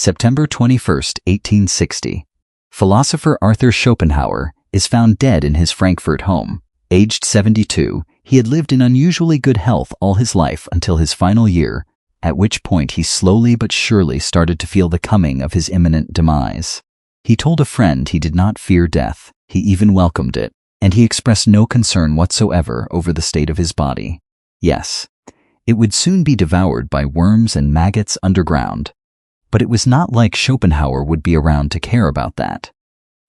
September 21, 1860. Philosopher Arthur Schopenhauer is found dead in his Frankfurt home. Aged 72, he had lived in unusually good health all his life until his final year, at which point he slowly but surely started to feel the coming of his imminent demise. He told a friend he did not fear death, he even welcomed it, and he expressed no concern whatsoever over the state of his body. Yes, it would soon be devoured by worms and maggots underground. But it was not like Schopenhauer would be around to care about that.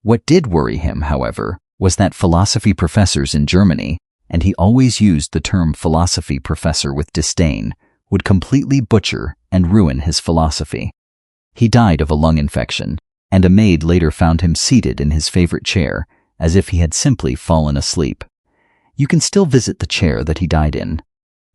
What did worry him, however, was that philosophy professors in Germany, and he always used the term philosophy professor with disdain, would completely butcher and ruin his philosophy. He died of a lung infection, and a maid later found him seated in his favorite chair, as if he had simply fallen asleep. You can still visit the chair that he died in.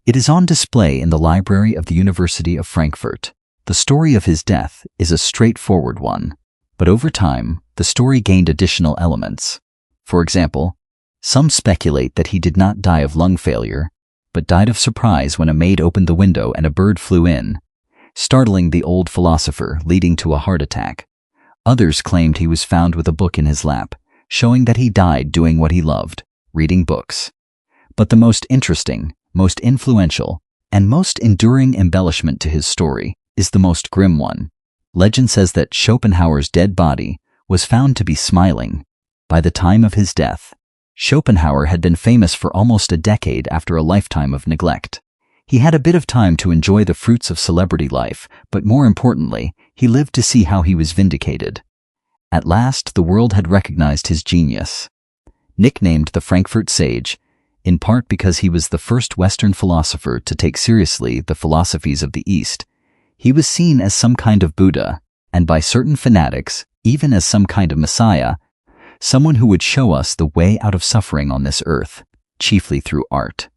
It is on display in the library of the University of Frankfurt. The story of his death is a straightforward one, but over time, the story gained additional elements. For example, some speculate that he did not die of lung failure, but died of surprise when a maid opened the window and a bird flew in, startling the old philosopher, leading to a heart attack. Others claimed he was found with a book in his lap, showing that he died doing what he loved, reading books. But the most interesting, most influential, and most enduring embellishment to his story is the most grim one. Legend says that Schopenhauer's dead body was found to be smiling. By the time of his death, Schopenhauer had been famous for almost a decade after a lifetime of neglect. He had a bit of time to enjoy the fruits of celebrity life, but more importantly, he lived to see how he was vindicated. At last, the world had recognized his genius. Nicknamed the Frankfurt Sage, in part because he was the first Western philosopher to take seriously the philosophies of the East, he was seen as some kind of Buddha, and by certain fanatics, even as some kind of Messiah, someone who would show us the way out of suffering on this earth, chiefly through art.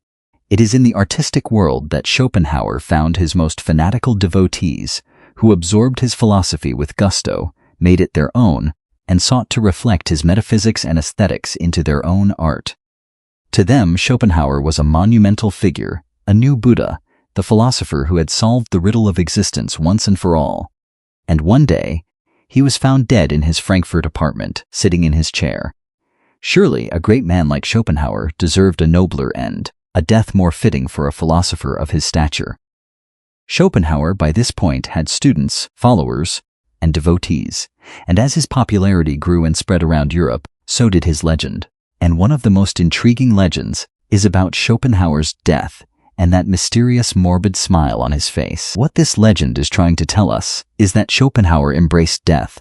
It is in the artistic world that Schopenhauer found his most fanatical devotees, who absorbed his philosophy with gusto, made it their own, and sought to reflect his metaphysics and aesthetics into their own art. To them, Schopenhauer was a monumental figure, a new Buddha, the philosopher who had solved the riddle of existence once and for all. And one day, he was found dead in his Frankfurt apartment, sitting in his chair. Surely, a great man like Schopenhauer deserved a nobler end, a death more fitting for a philosopher of his stature. Schopenhauer, by this point, had students, followers, and devotees, and as his popularity grew and spread around Europe, so did his legend. And one of the most intriguing legends is about Schopenhauer's death and that mysterious morbid smile on his face. What this legend is trying to tell us is that Schopenhauer embraced death.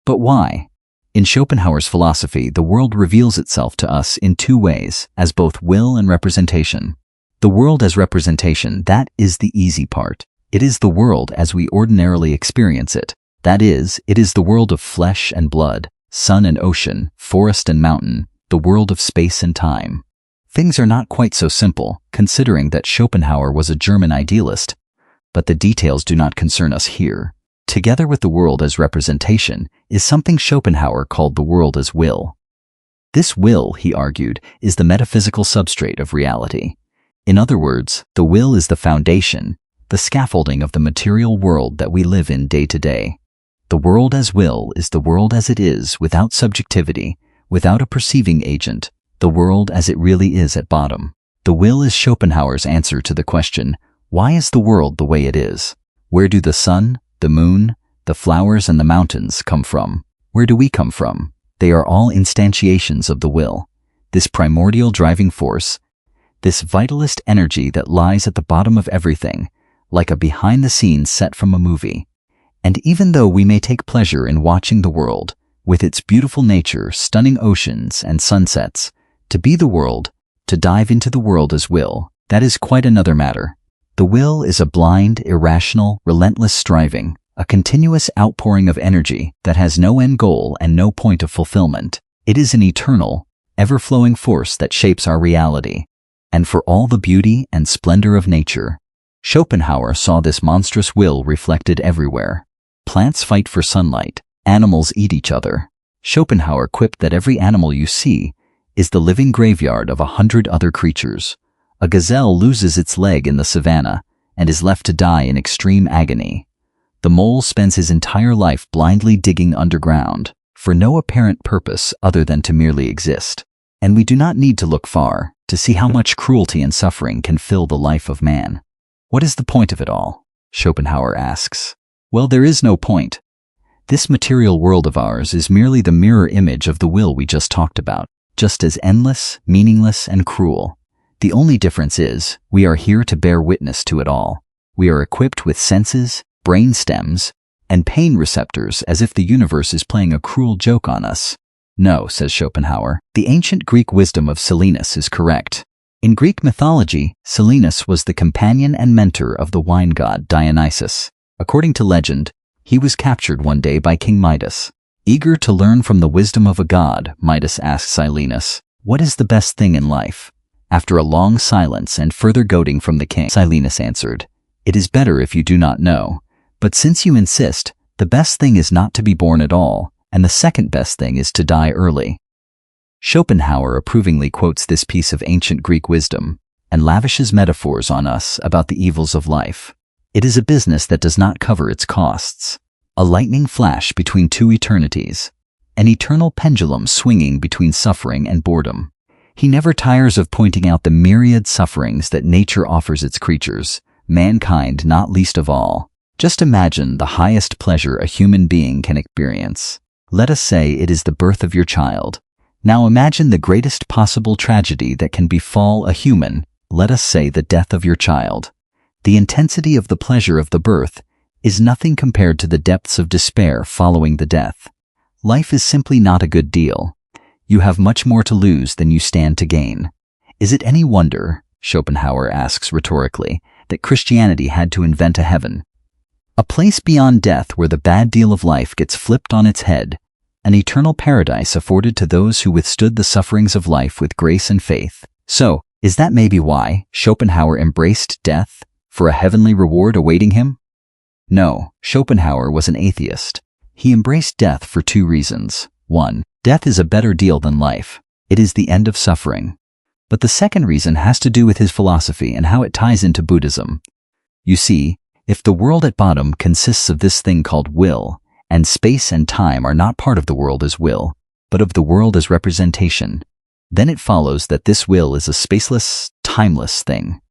But why? In Schopenhauer's philosophy, the world reveals itself to us in two ways, as both will and representation. The world as representation, that is the easy part. It is the world as we ordinarily experience it. That is, it is the world of flesh and blood, sun and ocean, forest and mountain, the world of space and time. Things are not quite so simple, considering that Schopenhauer was a German idealist, but the details do not concern us here. Together with the world as representation is something Schopenhauer called the world as will. This will, he argued, is the metaphysical substrate of reality. In other words, the will is the foundation, the scaffolding of the material world that we live in day to day. The world as will is the world as it is, without subjectivity, without a perceiving agent, the world as it really is at bottom. The will is Schopenhauer's answer to the question, why is the world the way it is? Where do the sun, the moon, the flowers and the mountains come from? Where do we come from? They are all instantiations of the will, this primordial driving force, this vitalist energy that lies at the bottom of everything, like a behind-the-scenes set from a movie. And even though we may take pleasure in watching the world, with its beautiful nature, stunning oceans and sunsets, to be the world, to dive into the world as will, that is quite another matter. The will is a blind, irrational, relentless striving, a continuous outpouring of energy that has no end goal and no point of fulfillment. It is an eternal, ever-flowing force that shapes our reality. And for all the beauty and splendor of nature, Schopenhauer saw this monstrous will reflected everywhere. Plants fight for sunlight, animals eat each other. Schopenhauer quipped that every animal you see is the living graveyard of 100 other creatures. A gazelle loses its leg in the savannah and is left to die in extreme agony. The mole spends his entire life blindly digging underground, for no apparent purpose other than to merely exist. And we do not need to look far to see how much cruelty and suffering can fill the life of man. What is the point of it all? Schopenhauer asks. Well, there is no point. This material world of ours is merely the mirror image of the will we just talked about, just as endless, meaningless, and cruel. The only difference is, we are here to bear witness to it all. We are equipped with senses, brain stems, and pain receptors as if the universe is playing a cruel joke on us. No, says Schopenhauer, the ancient Greek wisdom of Silenus is correct. In Greek mythology, Silenus was the companion and mentor of the wine god Dionysus. According to legend, he was captured one day by King Midas. Eager to learn from the wisdom of a god, Midas asked Silenus, "What is the best thing in life?" After a long silence and further goading from the king, Silenus answered, "It is better if you do not know. But since you insist, the best thing is not to be born at all, and the second best thing is to die early." Schopenhauer approvingly quotes this piece of ancient Greek wisdom and lavishes metaphors on us about the evils of life. It is a business that does not cover its costs. A lightning flash between two eternities. An eternal pendulum swinging between suffering and boredom. He never tires of pointing out the myriad sufferings that nature offers its creatures, mankind not least of all. Just imagine the highest pleasure a human being can experience. Let us say it is the birth of your child. Now imagine the greatest possible tragedy that can befall a human, let us say the death of your child. The intensity of the pleasure of the birth is nothing compared to the depths of despair following the death. Life is simply not a good deal. You have much more to lose than you stand to gain. Is it any wonder, Schopenhauer asks rhetorically, that Christianity had to invent a heaven? A place beyond death where the bad deal of life gets flipped on its head, an eternal paradise afforded to those who withstood the sufferings of life with grace and faith. So, is that maybe why Schopenhauer embraced death, for a heavenly reward awaiting him? No, Schopenhauer was an atheist. He embraced death for two reasons. 1. Death is a better deal than life. It is the end of suffering. But the second reason has to do with his philosophy and how it ties into Buddhism. You see, if the world at bottom consists of this thing called will, and space and time are not part of the world as will, but of the world as representation, then it follows that this will is a spaceless, timeless thing.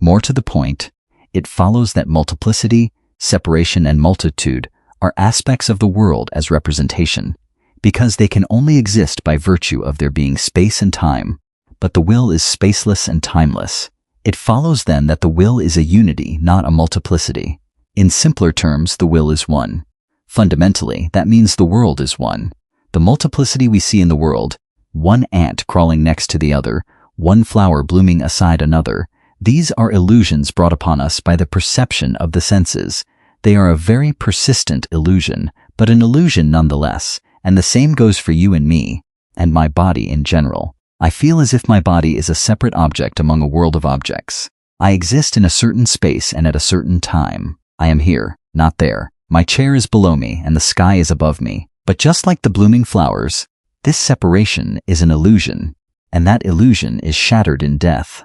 More to the point, it follows that multiplicity, separation, and multitude are aspects of the world as representation, because they can only exist by virtue of there being space and time, but the will is spaceless and timeless. It follows then that the will is a unity, not a multiplicity. In simpler terms, the will is one. Fundamentally, that means the world is one. The multiplicity we see in the world, one ant crawling next to the other, one flower blooming aside another, these are illusions brought upon us by the perception of the senses. They are a very persistent illusion, but an illusion nonetheless, and the same goes for you and me, and my body in general. I feel as if my body is a separate object among a world of objects. I exist in a certain space and at a certain time. I am here, not there. My chair is below me and the sky is above me. But just like the blooming flowers, this separation is an illusion, and that illusion is shattered in death.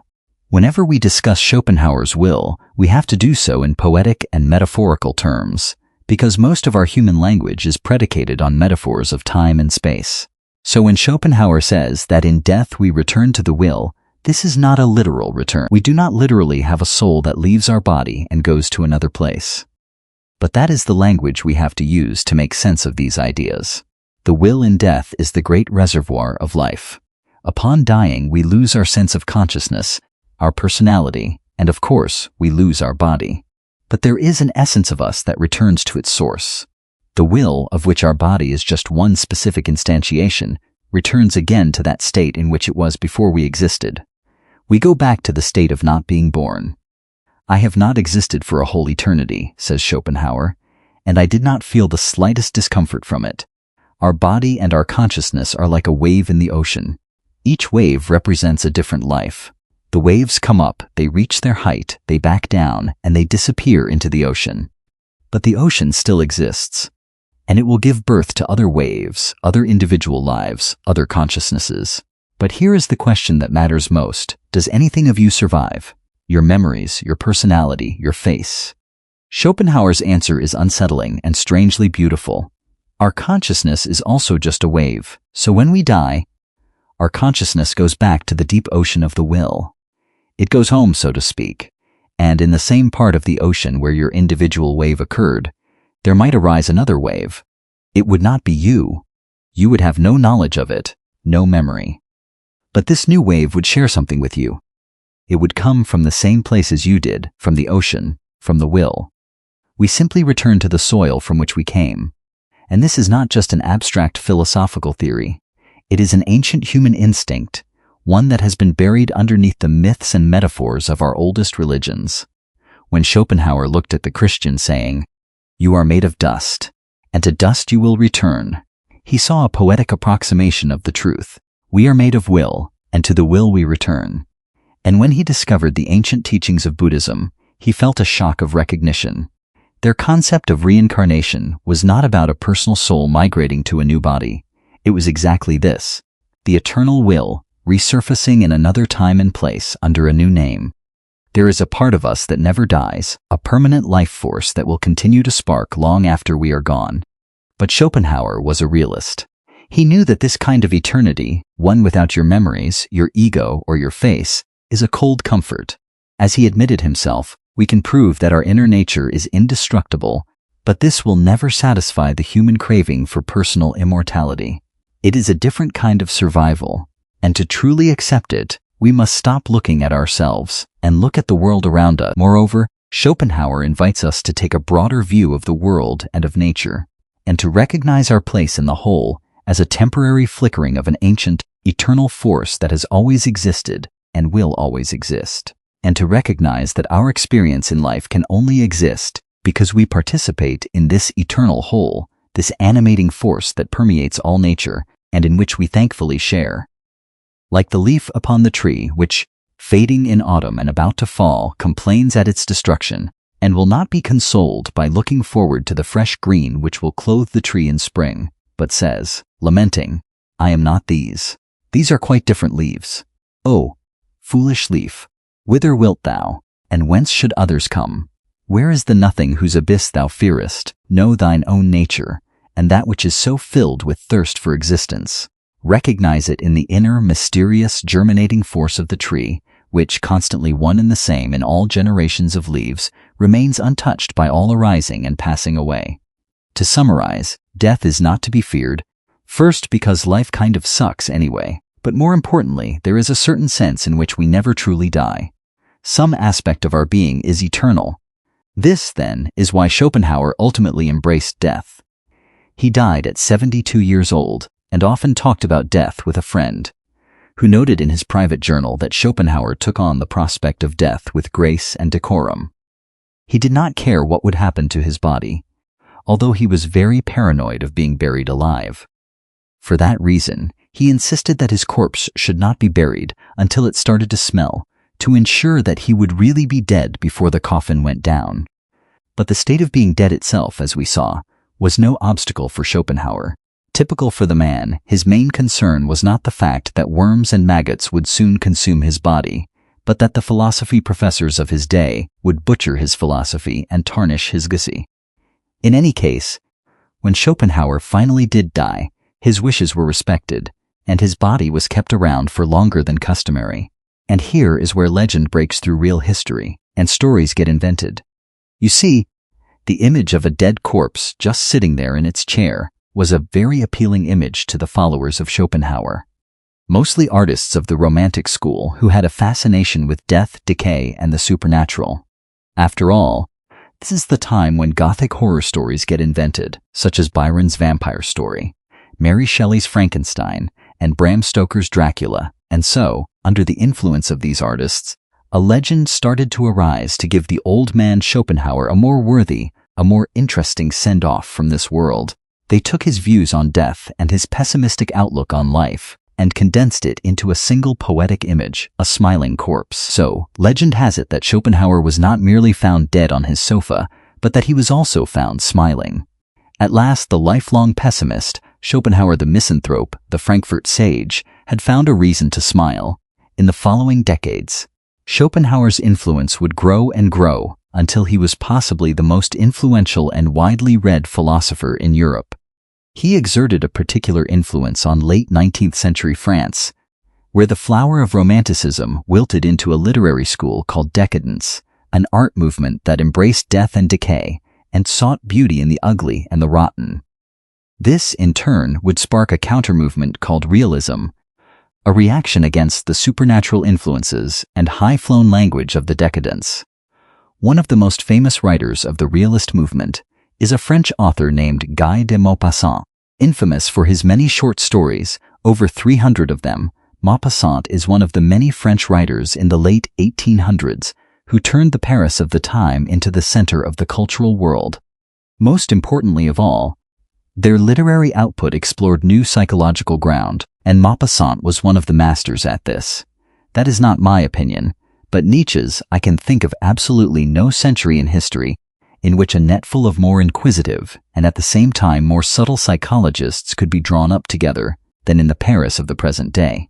Whenever we discuss Schopenhauer's will, we have to do so in poetic and metaphorical terms, because most of our human language is predicated on metaphors of time and space. So when Schopenhauer says that in death we return to the will, this is not a literal return. We do not literally have a soul that leaves our body and goes to another place. But that is the language we have to use to make sense of these ideas. The will in death is the great reservoir of life. Upon dying, we lose our sense of consciousness, our personality, and of course, we lose our body. But there is an essence of us that returns to its source. The will, of which our body is just one specific instantiation, returns again to that state in which it was before we existed. We go back to the state of not being born. I have not existed for a whole eternity, says Schopenhauer, and I did not feel the slightest discomfort from it. Our body and our consciousness are like a wave in the ocean. Each wave represents a different life. The waves come up, they reach their height, they back down, and they disappear into the ocean. But the ocean still exists, and it will give birth to other waves, other individual lives, other consciousnesses. But here is the question that matters most. Does anything of you survive? Your memories, your personality, your face. Schopenhauer's answer is unsettling and strangely beautiful. Our consciousness is also just a wave, so when we die, our consciousness goes back to the deep ocean of the will. It goes home, so to speak, and in the same part of the ocean where your individual wave occurred, there might arise another wave. It would not be you. You would have no knowledge of it, no memory. But this new wave would share something with you. It would come from the same place as you did, from the ocean, from the will. We simply return to the soil from which we came. And this is not just an abstract philosophical theory. It is an ancient human instinct, one that has been buried underneath the myths and metaphors of our oldest religions. When Schopenhauer looked at the Christian saying, "You are made of dust, and to dust you will return," he saw a poetic approximation of the truth. We are made of will, and to the will we return. And when he discovered the ancient teachings of Buddhism, he felt a shock of recognition. Their concept of reincarnation was not about a personal soul migrating to a new body. It was exactly this: the eternal will resurfacing in another time and place under a new name. There is a part of us that never dies, a permanent life force that will continue to spark long after we are gone. But Schopenhauer was a realist. He knew that this kind of eternity, one without your memories, your ego, or your face, is a cold comfort. As he admitted himself, we can prove that our inner nature is indestructible, but this will never satisfy the human craving for personal immortality. It is a different kind of survival, and to truly accept it, we must stop looking at ourselves and look at the world around us. Moreover, Schopenhauer invites us to take a broader view of the world and of nature, and to recognize our place in the whole as a temporary flickering of an ancient, eternal force that has always existed and will always exist, and to recognize that our experience in life can only exist because we participate in this eternal whole, this animating force that permeates all nature and in which we thankfully share. Like the leaf upon the tree which, fading in autumn and about to fall, complains at its destruction, and will not be consoled by looking forward to the fresh green which will clothe the tree in spring, but says, lamenting, "I am not these. These are quite different leaves. Oh, foolish leaf, whither wilt thou, and whence should others come? Where is the nothing whose abyss thou fearest? Know thine own nature, and that which is so filled with thirst for existence. Recognize it in the inner, mysterious, germinating force of the tree, which, constantly one and the same in all generations of leaves, remains untouched by all arising and passing away." To summarize, death is not to be feared, first because life kind of sucks anyway, but more importantly, there is a certain sense in which we never truly die. Some aspect of our being is eternal. This, then, is why Schopenhauer ultimately embraced death. He died at 72 years old, and often talked about death with a friend, who noted in his private journal that Schopenhauer took on the prospect of death with grace and decorum. He did not care what would happen to his body, although he was very paranoid of being buried alive. For that reason, he insisted that his corpse should not be buried until it started to smell, to ensure that he would really be dead before the coffin went down. But the state of being dead itself, as we saw, was no obstacle for Schopenhauer. Typical for the man, his main concern was not the fact that worms and maggots would soon consume his body, but that the philosophy professors of his day would butcher his philosophy and tarnish his legacy. In any case, when Schopenhauer finally did die, his wishes were respected, and his body was kept around for longer than customary. And here is where legend breaks through real history, and stories get invented. You see, the image of a dead corpse just sitting there in its chair was a very appealing image to the followers of Schopenhauer, mostly artists of the Romantic school who had a fascination with death, decay, and the supernatural. After all, this is the time when Gothic horror stories get invented, such as Byron's vampire story, Mary Shelley's Frankenstein, and Bram Stoker's Dracula, and so, under the influence of these artists, a legend started to arise to give the old man Schopenhauer a more worthy, a more interesting send-off from this world. They took his views on death and his pessimistic outlook on life and condensed it into a single poetic image, a smiling corpse. So, legend has it that Schopenhauer was not merely found dead on his sofa, but that he was also found smiling. At last, the lifelong pessimist, Schopenhauer the misanthrope, the Frankfurt sage, had found a reason to smile. In the following decades, Schopenhauer's influence would grow and grow until he was possibly the most influential and widely read philosopher in Europe. He exerted a particular influence on late 19th century France, where the flower of Romanticism wilted into a literary school called decadence, an art movement that embraced death and decay and sought beauty in the ugly and the rotten. This, in turn, would spark a counter-movement called realism, a reaction against the supernatural influences and high-flown language of the decadence. One of the most famous writers of the realist movement is a French author named Guy de Maupassant. Infamous for his many short stories, over 300 of them, Maupassant is one of the many French writers in the late 1800s who turned the Paris of the time into the center of the cultural world. Most importantly of all, their literary output explored new psychological ground, and Maupassant was one of the masters at this. That is not my opinion, but Nietzsche's. I can think of absolutely no century in history in which a net full of more inquisitive and at the same time more subtle psychologists could be drawn up together than in the Paris of the present day.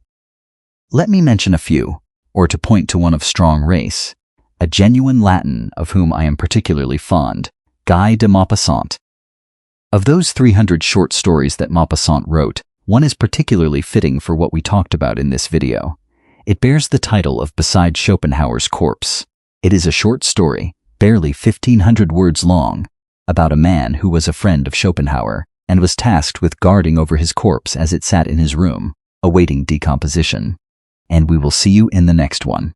Let me mention a few, or to point to one of strong race, a genuine Latin of whom I am particularly fond, Guy de Maupassant. Of those 300 short stories that Maupassant wrote, one is particularly fitting for what we talked about in this video. It bears the title of Beside Schopenhauer's Corpse. It is a short story, barely 1,500 words long, about a man who was a friend of Schopenhauer and was tasked with guarding over his corpse as it sat in his room, awaiting decomposition. And we will see you in the next one.